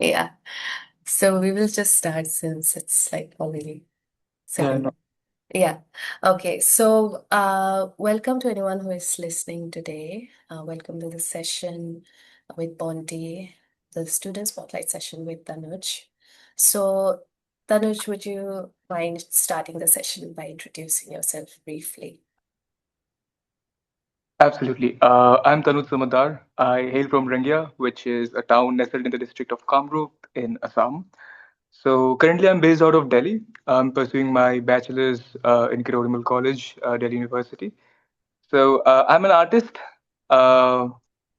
Yeah. So we will just start since it's like already Yeah, 7. no, Yeah. Okay. So, welcome to anyone who is listening today. Welcome to the session with Bonti, the student spotlight session with Tanuj. So, Tanuj, would you mind starting the session by introducing yourself briefly? absolutely. I'm Tanuj Samadar. I hail from Rangia, which is a town nestled in the district of Kamrup in Assam. So currently, I'm based out of Delhi. I'm pursuing my bachelor's in Kirorimal College, Delhi University. So I'm an artist, uh,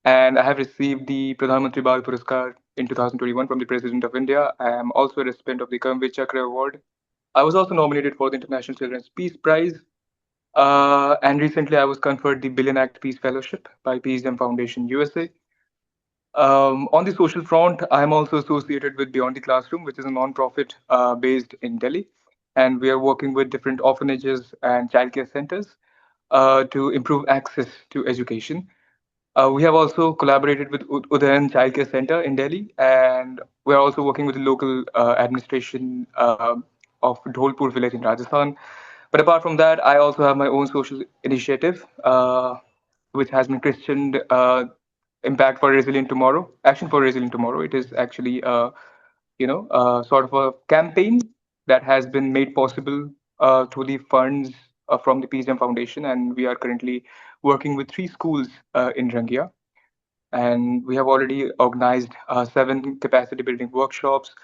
and I have received the Pradhan Mantri Bal Puraskar in 2021 from the President of India. I am also a recipient of the Karamveer Chakra Award. I was also nominated for the International Children's Peace Prize. And recently, I was conferred the Billion Act Peace Fellowship by Peacedom Foundation USA. On the social front, I'm also associated with Beyond the Classroom, which is a non-profit based in Delhi, and we are working with different orphanages and childcare centers to improve access to education. We have also collaborated with Udayan Childcare Center in Delhi, and we're also working with the local administration of Dholpur village in Rajasthan. But apart from that, I also have my own social initiative, which has been christened Impact for Resilient Tomorrow, Action for Resilient Tomorrow. It is actually sort of a campaign that has been made possible through the funds from the PGM Foundation, and we are currently working with three schools in Rangia, and we have already organized seven capacity building workshops,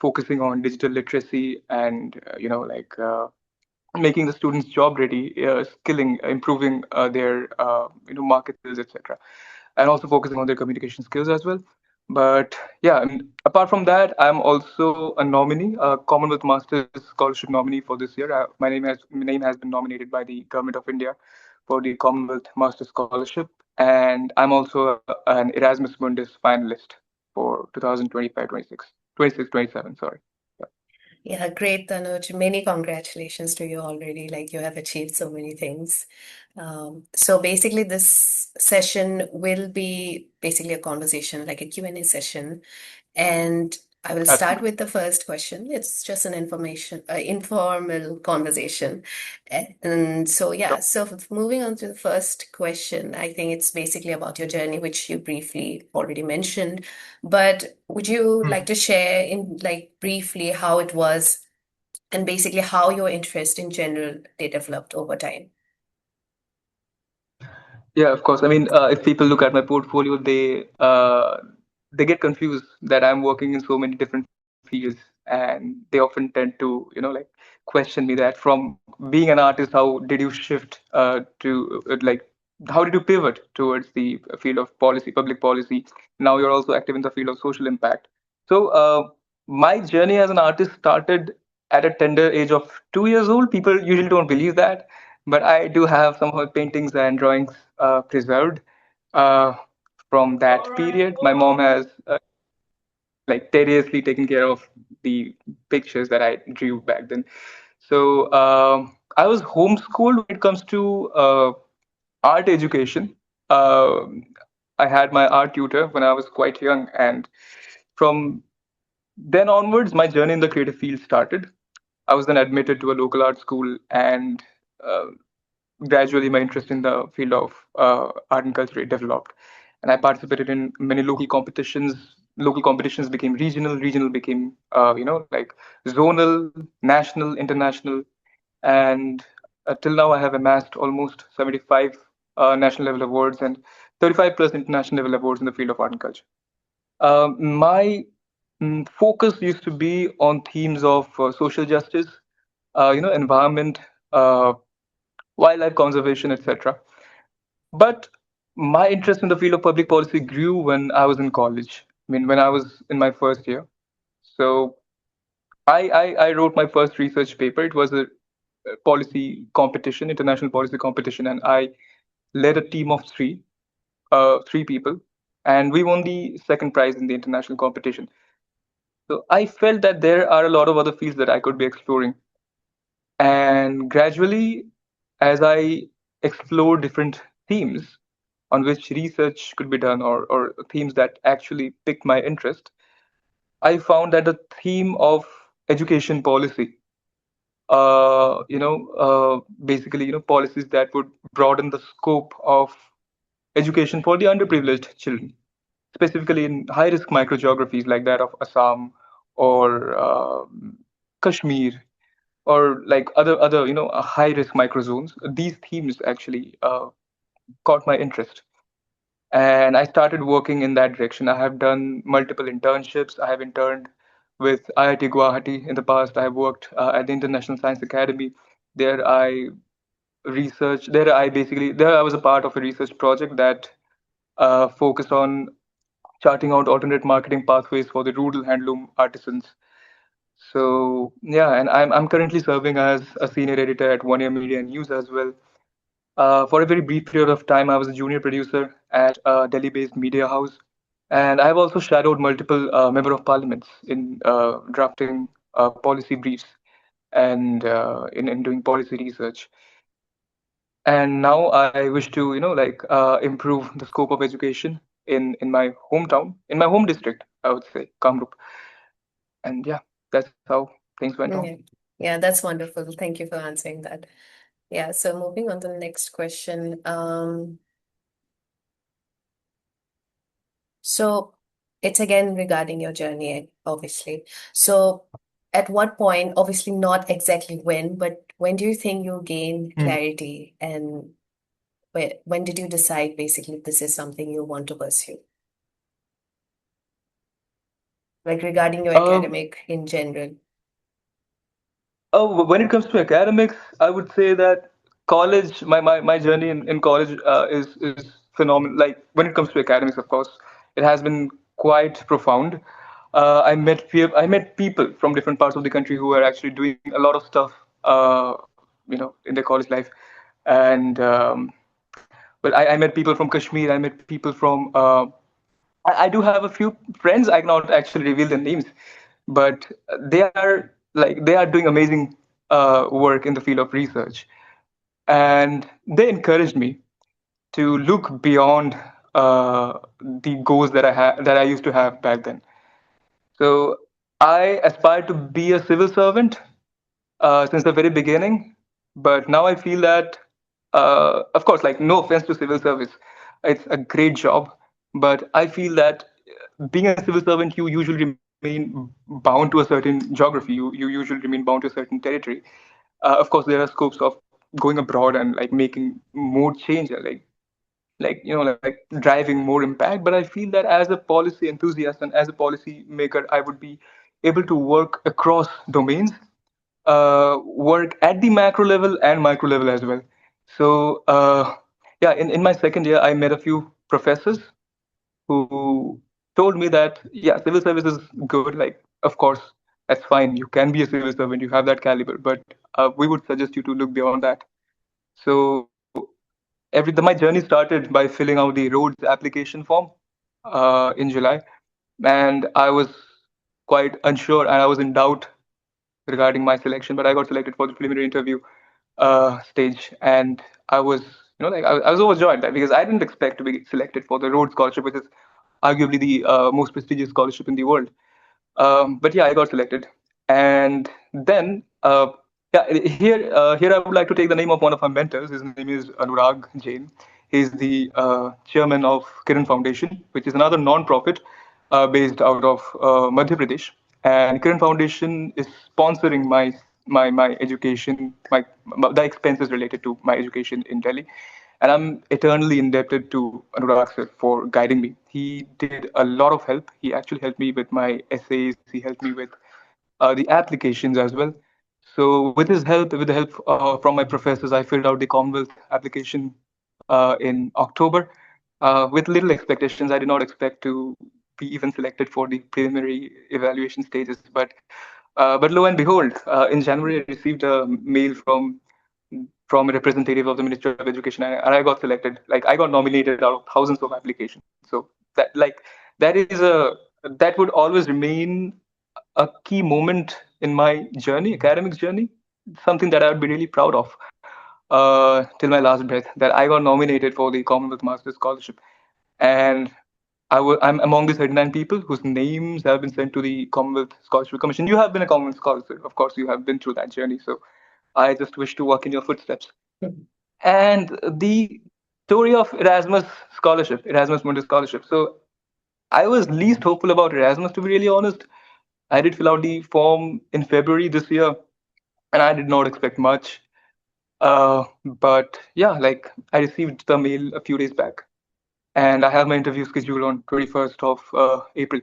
focusing on digital literacy and making the students job ready, skilling, improving their market skills, etc., and also focusing on their communication skills as well. But yeah, I mean, apart from that, I'm also a nominee, a Commonwealth Masters Scholarship nominee for this year. My name has been nominated by the Government of India for the Commonwealth Masters Scholarship, and I'm also an Erasmus Mundus finalist for 2025, 26, 26, 27. Sorry. Yeah. Yeah, great, Tanuj. Many congratulations to you already. Like you have achieved so many things. So basically, this session will be basically a conversation, like a Q&A session. And I will start Absolutely. with the first question. It's just an informal conversation. And so, yeah, Sure. so moving on to the first question, I think it's basically about your journey, which you briefly already mentioned. But would you like to share in like briefly how it was and basically how your interest in general they developed over time? Yeah, of course. I mean, if people look at my portfolio, they get confused that I'm working in so many different fields, and they often tend to, question me that from being an artist, how did you shift to how did you pivot towards the field of policy, public policy? Now you're also active in the field of social impact. So my journey as an artist started at a tender age of 2 years old. People usually don't believe that, but I do have some of my paintings and drawings preserved uh, from that period. My mom has like seriously taken care of the pictures that I drew back then. So I was homeschooled when it comes to art education. Um I had my art tutor when I was quite young, and from then onwards, my journey in the creative field started. I was then admitted to a local art school, and uh, gradually my interest in the field of art and culture developed, and I participated in many local competitions. Local competitions became regional, regional became like zonal, national, international, and till now I have amassed almost 75 national level awards and 35 plus international level awards in the field of art and culture. My focus used to be on themes of social justice, environment, uh, wildlife conservation, etc. But my interest in the field of public policy grew when I was in college. I mean, when I was in my first year. So I wrote my first research paper. It was a policy competition, international policy competition, and I led a team of three people, and we won the second prize in the international competition. So I felt that there are a lot of other fields that I could be exploring. And gradually, as I explored different themes on which research could be done, or themes that actually piqued my interest, I found that the theme of education policy, basically, policies that would broaden the scope of education for the underprivileged children, specifically in high-risk microgeographies like that of Assam or Kashmir, or like other high-risk microzones. These themes actually caught my interest, and I started working in that direction. I have done multiple internships. I have interned with IIT Guwahati in the past. I have worked at the International Science Academy. There I researched. There I was a part of a research project that focused on charting out alternate marketing pathways for the rural handloom artisans. So yeah, and I'm currently serving as a senior editor at One Year Media News as well. For a very brief period of time, I was a junior producer at a Delhi-based media house, and I have also shadowed multiple member of parliaments in drafting policy briefs and in doing policy research. And now I wish to, improve the scope of education in my hometown, in my home district, I would say, Kamrup. And yeah, that's how things went on. Yeah. Yeah, that's wonderful. Thank you for answering that. Yeah, so moving on to the next question. So it's again regarding your journey, obviously. So at what point, obviously not exactly when, but when do you think you'll gain Hmm. clarity, and when did you decide basically this is something you want to pursue? Like regarding your Uh, academic in general. when it comes to academics, I would say that my journey in college is phenomenal. Like when it comes to academics, of course, it has been quite profound. I met people from different parts of the country who are actually doing a lot of stuff, in their college life, and I met people from Kashmir. I met people from I do have a few friends. I cannot actually reveal their names, but they are doing amazing work in the field of research, and they encouraged me to look beyond the goals that I used to have back then. So I aspired to be a civil servant since the very beginning. But now I feel that, of course, like no offense to civil service, it's a great job. But I feel that being a civil servant, you usually remain bound to a certain geography. You usually remain bound to a certain territory. Of course, there are scopes of going abroad and like making more change, like driving more impact. But I feel that as a policy enthusiast and as a policy maker, I would be able to work across domains, work at the macro level and micro level as well. So yeah, in my second year, I met a few professors who told me that yeah, civil service is good. Like, of course, that's fine. You can be a civil servant. You have that caliber, but we would suggest you to look beyond that. So my journey started by filling out the roads application form in July, and I was quite unsure and I was in doubt regarding my selection, but I got selected for the preliminary interview stage, and I was, I was overjoyed because I didn't expect to be selected for the Rhodes Scholarship, which is arguably the most prestigious scholarship in the world. But yeah, I got selected, and then yeah, here I would like to take the name of one of my mentors. His name is Anurag Jain. He's the chairman of Kiran Foundation, which is another non-profit based out of Madhya Pradesh. And Kiran Foundation is sponsoring my education, the expenses related to my education in Delhi. And I'm eternally indebted to Anurag sir for guiding me. He did a lot of help. He actually helped me with my essays. He helped me with the applications as well. So with his help, with the help from my professors, I filled out the Commonwealth application in October with little expectations. I did not expect to be even selected for the preliminary evaluation stages, but lo and behold, in January I received a mail from a representative of the Ministry of Education, and I got selected. Like I got nominated out of thousands of applications. So that would always remain a key moment in my journey, academics journey, something that I would be really proud of till my last breath. That I got nominated for the Commonwealth Master's Scholarship, and I'm among the 39 people whose names have been sent to the Commonwealth Scholarship Commission. You have been a Commonwealth scholar, of course. You have been through that journey. So I just wish to walk in your footsteps. And the story of Erasmus scholarship, Erasmus Mundus scholarship. So I was least hopeful about Erasmus, to be really honest. I did fill out the form in February this year, and I did not expect much. But yeah, like I received the mail a few days back, and I have my interview scheduled on 21st of April.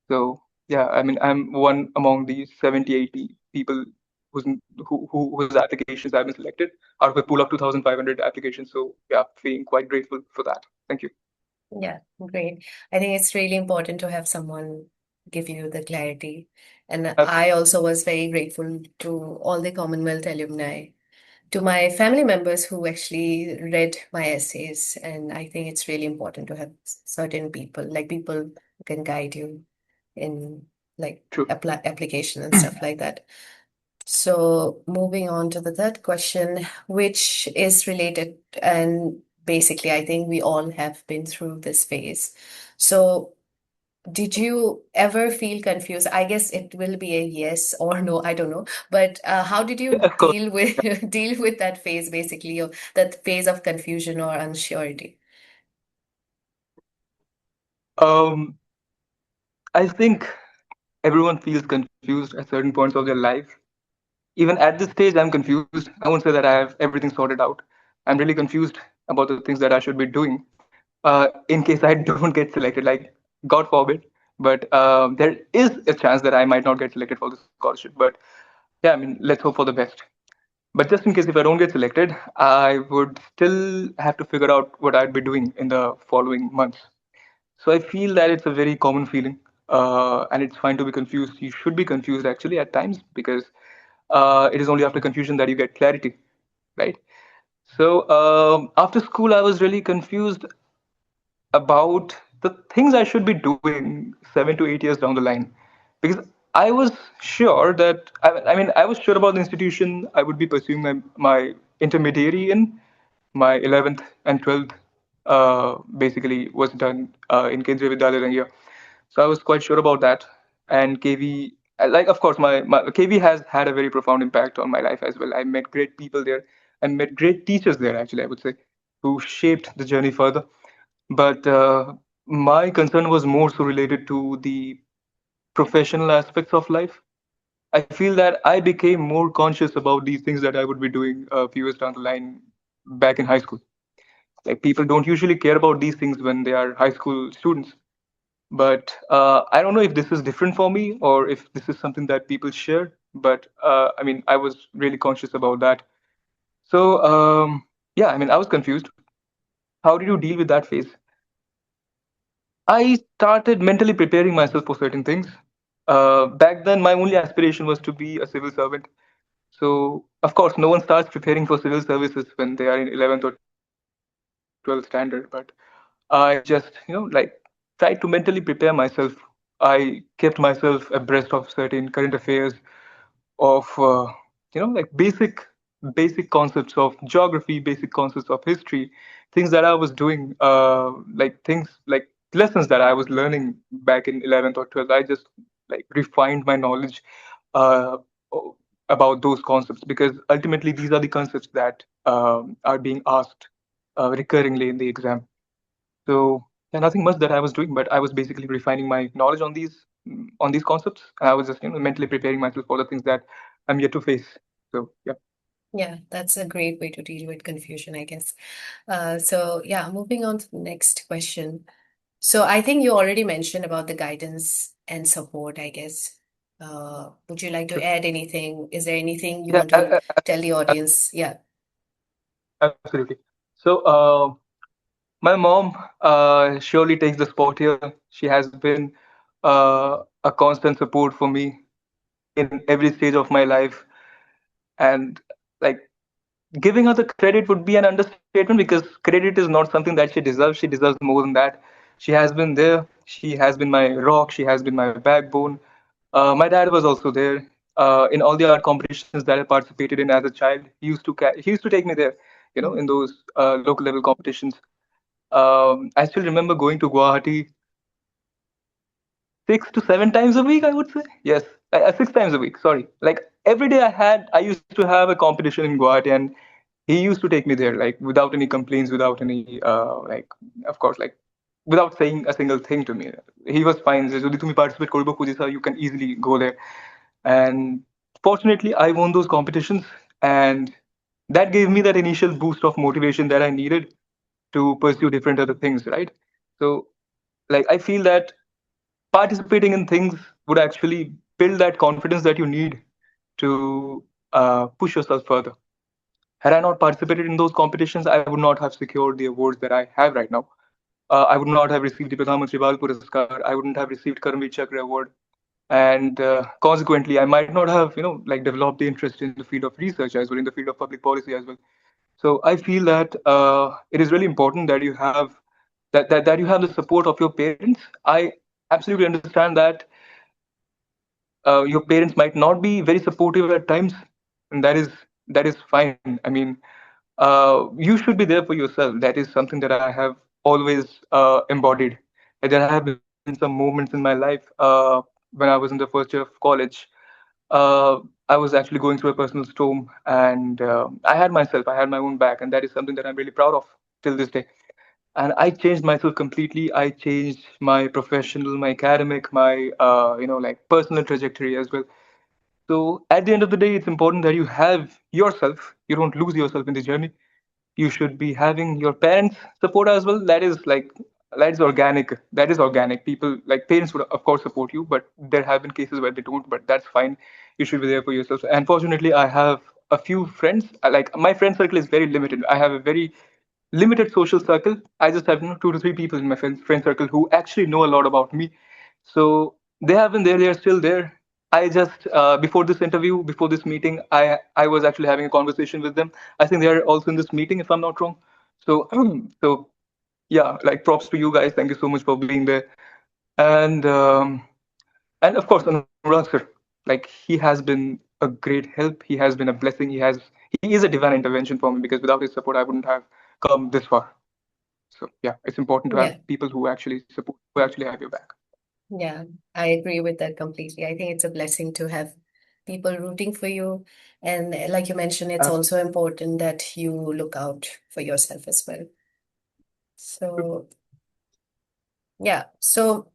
So yeah, I mean, I'm one among the 70, 80 people whose applications have been selected out of a pool of 2,500 applications. So yeah, feeling quite grateful for that. Thank you. Yeah, great. I think it's really important to have someone give you the clarity. And I Absolutely. also was very grateful to all the Commonwealth alumni, to my family members who actually read my essays. And I think it's really important to have certain people, like people who can guide you in like True. application and stuff like that. So moving on to the third question, which is related, and basically I think we all have been through this phase. So did you ever feel confused? I guess it will be a yes or no, I don't know. But how did you Of course. deal with deal with that phase basically, or that phase of confusion or unsurety? Um, I think everyone feels confused at certain points of their life. Even at this stage, I'm confused. I won't say that I have everything sorted out. I'm really confused about the things that I should be doing in case I don't get selected. Like, God forbid. But there is a chance that I might not get selected for the scholarship. But yeah, I mean, let's hope for the best. But just in case if I don't get selected, I would still have to figure out what I'd be doing in the following months. So I feel that it's a very common feeling, and it's fine to be confused. You should be confused actually at times because it is only after confusion that you get clarity, right? So after school, I was really confused about the things I should be doing 7 to 8 years down the line, because I was sure that I mean I was sure about the institution I would be pursuing my intermediary in. My 11th and 12th basically was done in Kendriya Vidyalaya Rangia. So I was quite sure about that. And KV, like, of course, my KV has had a very profound impact on my life as well. I met great people there. I met great teachers there, actually, I would say, who shaped the journey further. But my concern was more so related to the professional aspects of life. I feel that I became more conscious about these things that I would be doing a few years down the line back in high school. Like people don't usually care about these things when they are high school students. But I don't know if this is different for me or if this is something that people share. But I mean, I was really conscious about that. So yeah, I mean, I was confused. How did you deal with that phase? I started mentally preparing myself for certain things. Back then, my only aspiration was to be a civil servant. So, of course, no one starts preparing for civil services when they are in 11th or 12th standard. But I just, like tried to mentally prepare myself. I kept myself abreast of certain current affairs, of like basic concepts of geography, basic concepts of history, things that I was doing, like things like lessons that I was learning back in 11th or 12th. I just like refined my knowledge uh, o- about those concepts because ultimately these are the concepts that are being asked recurringly in the exam. So yeah, nothing much that I was doing, but I was basically refining my knowledge on these concepts. And I was just mentally preparing myself for the things that I'm yet to face. So yeah, Yeah, that's a great way to deal with confusion, I guess. So yeah, moving on to the next question. So I think you already mentioned about the guidance and support, I guess. Would you like to true. add anything? Is there anything you Yeah, want to tell the audience? Yeah. absolutely. So my mom surely takes the spot here. She has been a constant support for me in every stage of my life, and like giving her the credit would be an understatement because credit is not something that she deserves. She deserves more than that. She has been there. She has been my rock. She has been my backbone. My dad was also there in all the art competitions that I participated in as a child. He used to take me there, in Mhm. those local level competitions. I still remember going to Guwahati. 6 to 7 times a week, I would say. Yes, 6 times a week. Sorry. Like every day I used to have a competition in Guwahati, and he used to take me there, like without any complaints, without any of course, like without saying a single thing to me. He was fine. যে যদি তুমি participate করবে খুঁজিছা, you can easily go there. And fortunately, I won those competitions, and that gave me that initial boost of motivation that I needed to pursue different other things, right? So, like, I feel that participating in things would actually build that confidence that you need to push yourself further. Had I not participated in those competitions, I would not have secured the awards that I have right now. I would not have received the Pradhan Mantri Bal Puraskar. I wouldn't have received Karamveer Chakra Award, and consequently, I might not have, like developed the interest in the field of research as well, in the field of public policy as well. So I feel that it is really important that you have that you have the support of your parents. I absolutely understand that your parents might not be very supportive at times, and that is fine. I mean, you should be there for yourself. That is something that I have always embodied. And there have been some moments in my life when I was in the first year of college. I was actually going through a personal storm, and I had my own back, and that is something that I'm really proud of till this day. And I changed myself completely. I changed my professional, my academic, my like personal trajectory as well. So at the end of the day, it's important that you have yourself. You don't lose yourself in the journey. You should be having your parents support as well. That is organic. People, like, parents would of course support you, but there have been cases where they don't, but that's fine. You should be there for yourself. And fortunately, I have a few friends. Like, my friend circle is very limited. I have a very limited social circle. I just have 2 to 3 people in my friend circle who actually know a lot about me. So they have been there. They are still there. I just before this interview, before this meeting, I was actually having a conversation with them. I think they are also in this meeting, if I'm not wrong. So so yeah, like, props to you guys. Thank you so much for being there. And and of course, Anurag sir, like, he has been a great help. He has been a blessing. He is a divine intervention for me, because without his support, I wouldn't have come this far. So yeah, it's important to have Yeah, people who actually support, who actually have your back. yeah, I agree with that completely. I think it's a blessing to have people rooting for you. And like you mentioned, it's Absolutely. also important that you look out for yourself as well. So yeah. So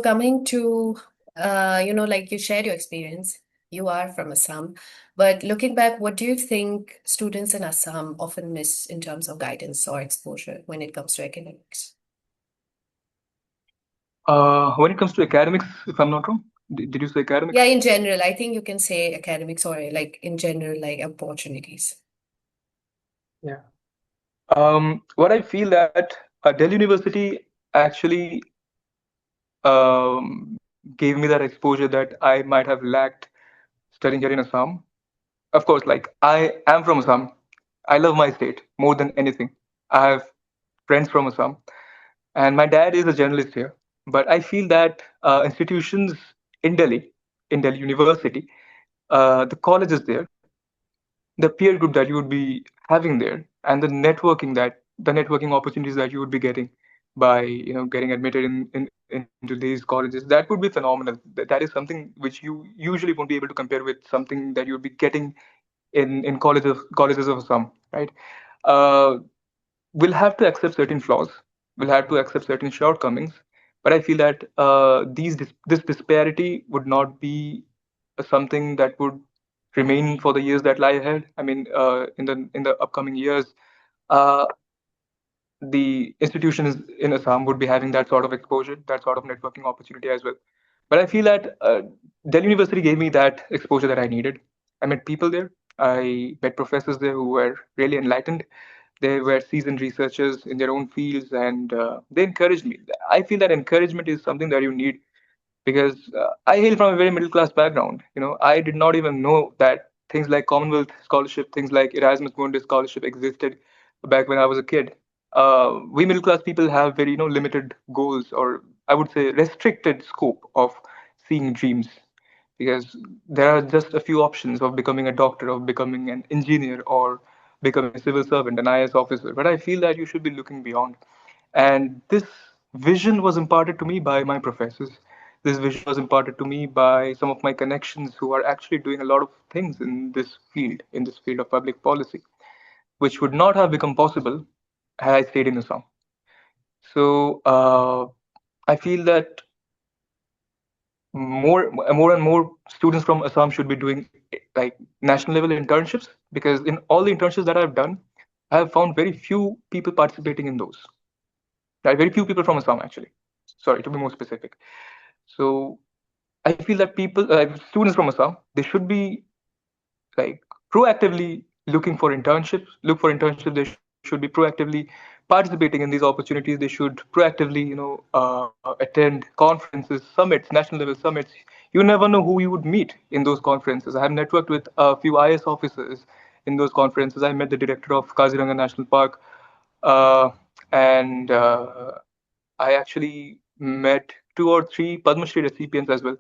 coming to like you shared your experience, you are from Assam, but looking back, what do you think students in Assam often miss in terms of guidance or exposure when it comes to academics? When it comes to academics, if I'm not wrong, did you say Yeah, academics? in general, I think you can say academics or like in general, like opportunities. Yeah. What I feel that Delhi University actually gave me that exposure that I might have lacked studying here in Assam. Of course, like, I am from Assam. I love my state more than anything. I have friends from Assam, and my dad is a journalist here. But I feel that institutions in Delhi, in Delhi University, the colleges there, the peer group that you would be having there, and the networking opportunities that you would be getting by getting admitted into these colleges, that would be phenomenal. That is something which you usually won't be able to compare with something that you would be getting in colleges of some, right? uh, we'll have to accept certain flaws, we'll have to accept certain shortcomings, but I feel that this disparity would not be something that would remain for the years that lie ahead. I mean, in the upcoming years, uh, the institutions in Assam would be having that sort of exposure, that sort of networking opportunity as well. But I feel that Delhi University gave me that exposure that I needed. I met people there. I met professors there who were really enlightened. They were seasoned researchers in their own fields, and they encouraged me. I feel that encouragement is something that you need, because I hail from a very middle class background. I did not even know that things like Commonwealth scholarship, things like Erasmus Mundus scholarship existed back when I was a kid. We middle class people have very limited goals, or I would say restricted scope of seeing dreams, because there are just a few options of becoming a doctor, of becoming an engineer, or becoming a civil servant, an IS officer. But I feel that you should be looking beyond. And this vision was imparted to me by my professors. This vision was imparted to me by some of my connections who are actually doing a lot of things in this field of public policy, which would not have become possible had I stayed in Assam. So I feel that more and more students from Assam should be doing like national level internships, because in all the internships that I've done, I have found very few people participating in those. Right, very few people from Assam actually. Sorry, to be more specific. So I feel that students from Assam, they should be like proactively looking for internships, look for internships. They should be proactively participating in these opportunities. They should proactively, attend conferences, summits, national level summits. You never know who you would meet in those conferences. I have networked with a few IS officers in those conferences. I met the director of Kaziranga National Park, uh, and I actually met two or three Padma Shri recipients as well.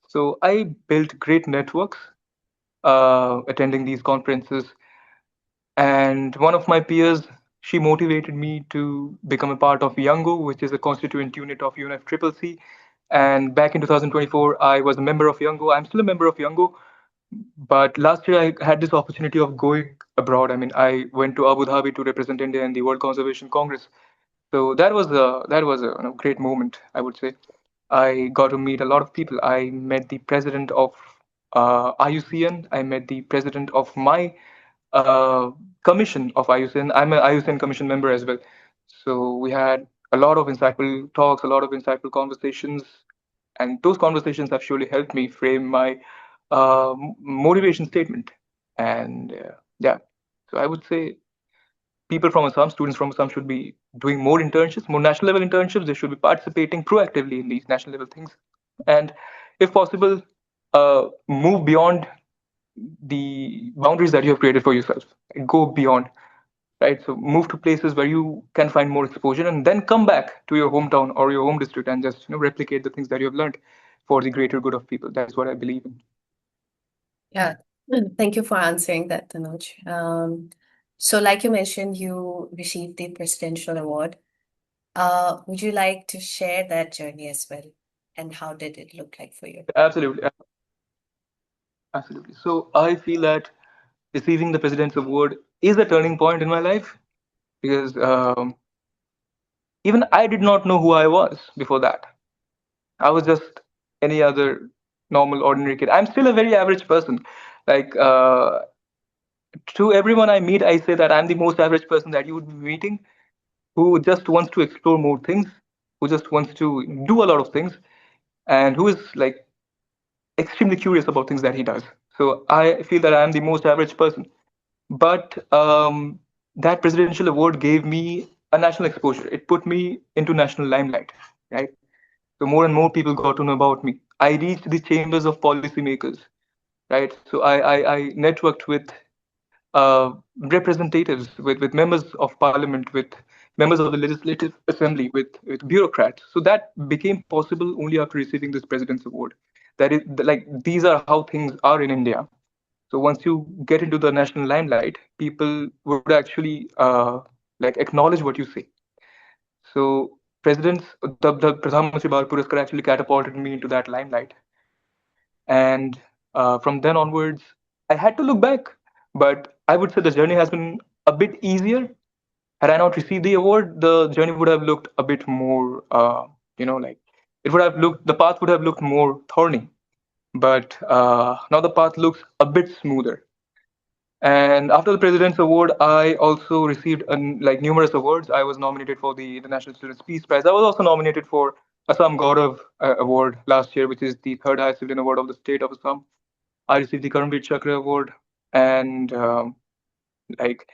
So I built great networks attending these conferences. And one of my peers, she motivated me to become a part of Youngo, which is a constituent unit of UNFCCC. And back in 2024, I was a member of Youngo. I'm still a member of Youngo, but last year I had this opportunity of going abroad. I mean, I went to Abu Dhabi to represent India in the World Conservation Congress. So that was a great moment, I would say. I got to meet a lot of people. I met the president of IUCN. I met the president of my uh, commission of IUCN. I'm an IUCN commission member as well. So we had a lot of insightful talks, a lot of insightful conversations, and those conversations have surely helped me frame my motivation statement. And yeah, so I would say people from Assam, students from Assam should be doing more internships, more national level internships. They should be participating proactively in these national level things. And if possible, move beyond the boundaries that you have created for yourself. Go beyond, right? So move to places where you can find more exposure and then come back to your hometown or your home district and just replicate the things that you have learned for the greater good of people. That is what I believe in. Yeah. Thank you for answering that, Tanuj. So, like you mentioned, you received the presidential award. Would you like to share that journey as well? And how did it look like for you? Absolutely, absolutely. So I feel that receiving the President's Award is a turning point in my life because even I did not know who I was before that. I was just any other normal, ordinary kid. I'm still a very average person. Like, to everyone I meet, I say that I'm the most average person that you would be meeting who just wants to explore more things, who just wants to do a lot of things, and who is like extremely curious about things that he does. So I feel that I'm the most average person. But that presidential award gave me a national exposure. It put me into national limelight, right? So more and more people got to know about me. I reached the chambers of policymakers, right? So I networked with representatives, with members of parliament, with members of the legislative assembly, with bureaucrats. So that became possible only after receiving this president's award. That is like these are how things are in India. So once you get into the national limelight, people would actually like acknowledge what you say. So presidents, the Pradhan Mantri Bal Puraskar actually catapulted me into that limelight. And from then onwards, I had to look back. But I would say the journey has been a bit easier. Had I not received the award, the journey would have looked a bit more, like the path would have looked more thorny. But now the path looks a bit smoother. And after the President's Award, I also received like numerous awards. I was nominated for the National Students' Peace Prize. I was also nominated for Assam Gaurav Award last year, which is the third highest civilian award of the state of Assam. I received the Karamveer Chakra Award, and like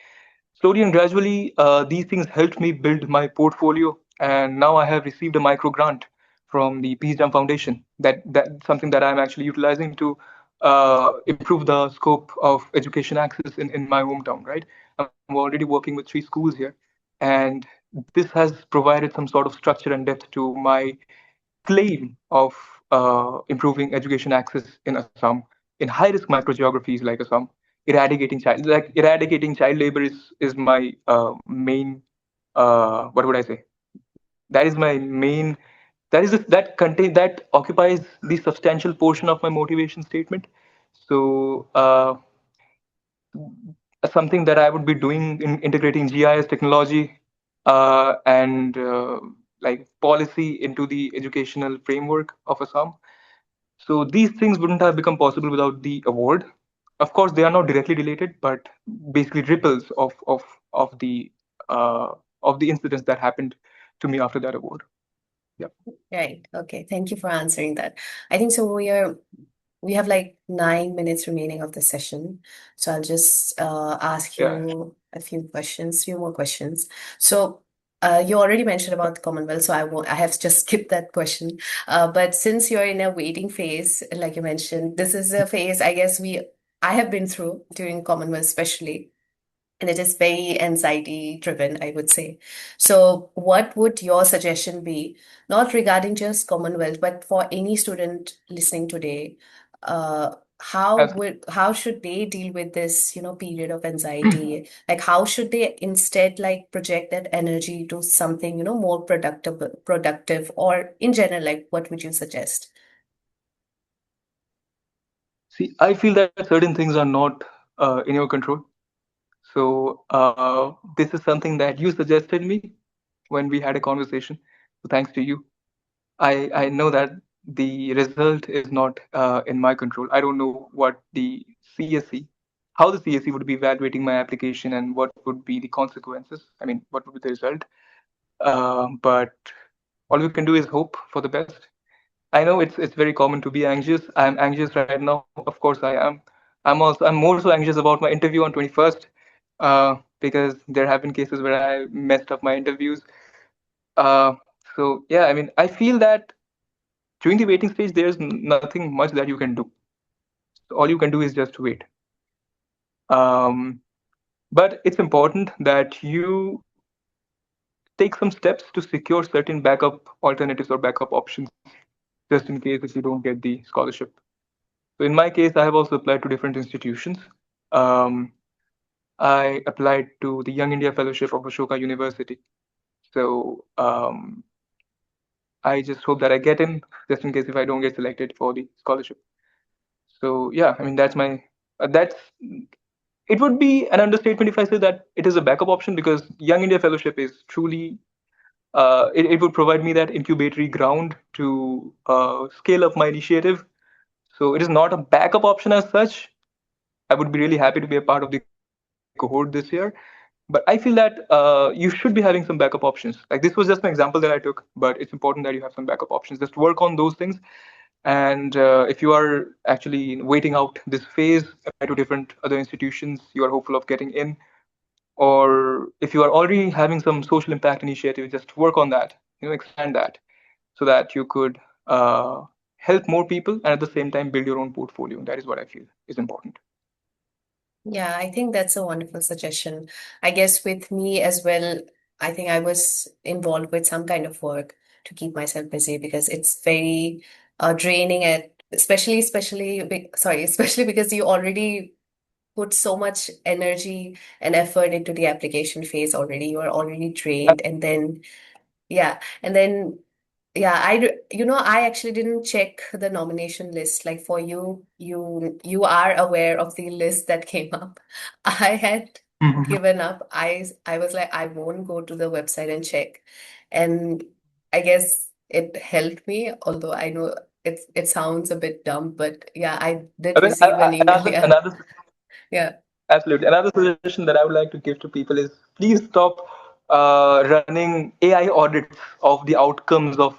slowly and gradually, these things helped me build my portfolio. And now I have received a micro grant from the Peace Jam Foundation. That's something that I'm actually utilizing to improve the scope of education access in my hometown. Right, I'm already working with 3 schools here, and this has provided some sort of structure and depth to my claim of improving education access in Assam, in high risk microgeographies like Assam. Eradicating child labor is my main, what would I say? That is my main that occupies the substantial portion of my motivation statement. So something that I would be doing in integrating GIS technology and like policy into the educational framework of Assam. So these things wouldn't have become possible without the award. Of course, they are not directly related, but basically ripples uh, of the incidents that happened to me after that award. Yeah. Right. Okay. Thank you for answering that. I think so. We have like 9 minutes remaining of the session, so I'll just ask Yeah. you a few more questions. So, you already mentioned about the Commonwealth, so I won't. I have just skipped that question. But since you're in a waiting phase, like you mentioned, this is a phase I have been through during Commonwealth, especially. And it is very anxiety driven, I would say. So, what would your suggestion be, not regarding just Commonwealth, but for any student listening today? How should they deal with this, period of Absolutely. anxiety? Like, how should they instead like project that energy to something, more productive, or in general, like, what would you suggest? See, I feel that certain things are not in your control. So this is something that you suggested me when we had a conversation. So thanks to you. I know that the result is not in my control. I don't know what the CSE, how the CSE would be evaluating my application and what would be the consequences. I mean, what would be the result? But all we can do is hope for the best. I know it's very common to be anxious. I'm anxious right now. Of course, I am. I'm more so anxious about my interview on 21st, because there have been cases where I messed up my interviews. Uh, so yeah, I mean, I feel that during the waiting stage, there's nothing much that you can do. So all you can do is just wait. Um, but it's important that you take some steps to secure certain backup alternatives or backup options just in case if you don't get the scholarship. So in my case, I have also applied to different institutions. Um, I applied to the Young India Fellowship of Ashoka University. So I just hope that I get in, just in case if I don't get selected for the scholarship. So yeah, I mean that's it would be an understatement if I say that it is a backup option because Young India Fellowship is truly it would provide me that incubatory ground to scale up my initiative. So it is not a backup option as such. I would be really happy to be a part of the cohort this year. But I feel that you should be having some backup options. Like this was just an example that I took, but it's important that you have some backup options. Just work on those things. And if you are actually waiting out this phase, apply to different other institutions you are hopeful of getting in, or if you are already having some social impact initiative, just work on that. Expand that so that you could help more people and at the same time build your own portfolio. That is what I feel is important. Yeah, I think that's a wonderful suggestion. I guess with me as well, I think I was involved with some kind of work to keep myself busy because it's very draining at especially because you already put so much energy and effort into the application phase already. You are already drained, and then yeah, and then yeah, I actually didn't check the nomination list. Like for you, you are aware of the list that came up. I had Mhm. given up. I was like, I won't go to the website and check. And I guess it helped me, although I know it sounds a bit dumb, but yeah, I did I mean, receive an email. Yeah. another Yeah. absolutely. Another suggestion that I would like to give to people is please stop running AI audits of the outcomes of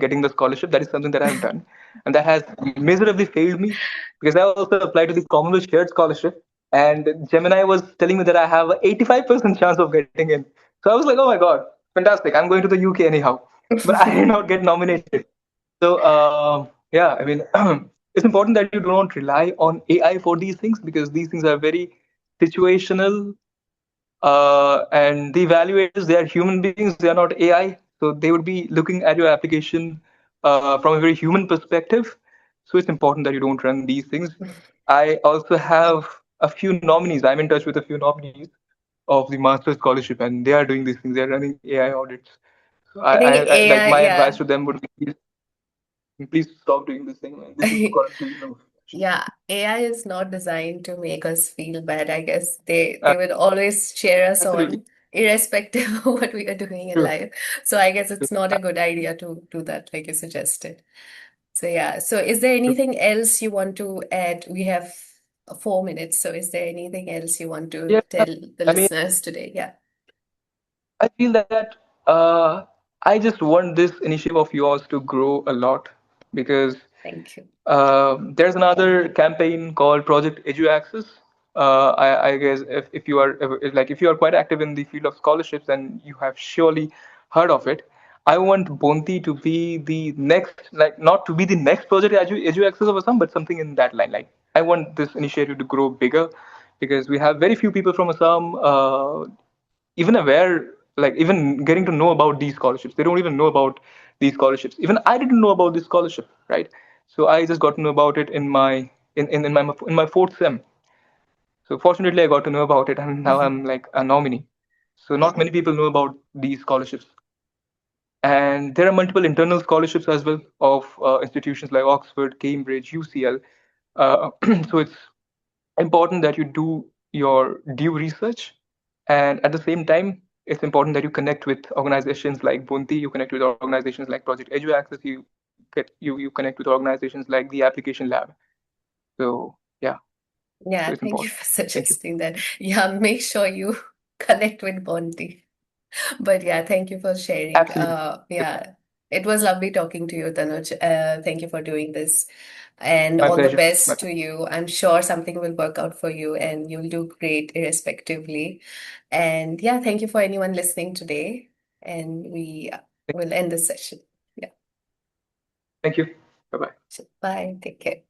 getting the scholarship. That is something that I have done, and that has miserably failed me because I also applied to the Commonwealth Shared Scholarship, and Gemini was telling me that I have a 85% chance of getting in. So I was like, oh my god, fantastic! I'm going to the UK anyhow, but I did not get nominated. So yeah, I mean, it's important that you do not rely on AI for these things because these things are very situational, and the evaluators, they are human beings, they are not AI, so they would be looking at your application from a very human perspective. So it's important that you don't run these things. I also have a few nominees. I'm in touch with a few nominees of the master scholarship, and they are doing these things. They are running AI audits. I think I like AI, my advice yeah. to them would be please stop doing this thing, man. This is according to actually. Yeah, AI is not designed to make us feel bad. I guess Uh, they will always cheer us Absolutely on, irrespective of what we are doing in true. life. So I guess True. it's not a good idea to do that, like you suggested. So yeah. So is there True. anything else you want to add? We have 4 minutes. So is there anything else you want to Yeah, tell the I mean, listeners today? Yeah. I feel that uh, I just want this initiative of yours to grow a lot because Thank you. there's another campaign called Project Edu Access. I guess if you are if you are quite active in the field of scholarships, then you have surely heard of it. I want Bonti to be the next, like not to be the next Project Edu Access of Assam, but something in that line. Like I want this initiative to grow bigger because we have very few people from Assam. Even aware, like even getting to know about these scholarships. They don't even know about these scholarships. Even I didn't know about this scholarship, right? So I just got to know about it in my in my fourth sem. So fortunately, I got to know about it, and now I'm like a nominee. So not many people know about these scholarships, and there are multiple internal scholarships as well of institutions like Oxford, Cambridge, UCL. So it's important that you do your due research, and at the same time it's important that you connect with organizations like Bunti, you connect with organizations like Project Edu Access, you connect with organizations like the Application Lab. So yeah, so Yeah, it's thank you important. for Thank you. suggesting that. Yeah, make sure you connect with Bonti. But yeah, thank you for sharing. Absolutely. Yeah, it was lovely talking to you, Tanuj. Thank you for doing this. And My all the pleasure. My best to pleasure. you. I'm sure something will work out for you and you'll do great irrespectively. And yeah, thank you for anyone listening today. And we will end this session. Yeah. Thank you. Bye bye. So bye. Take care.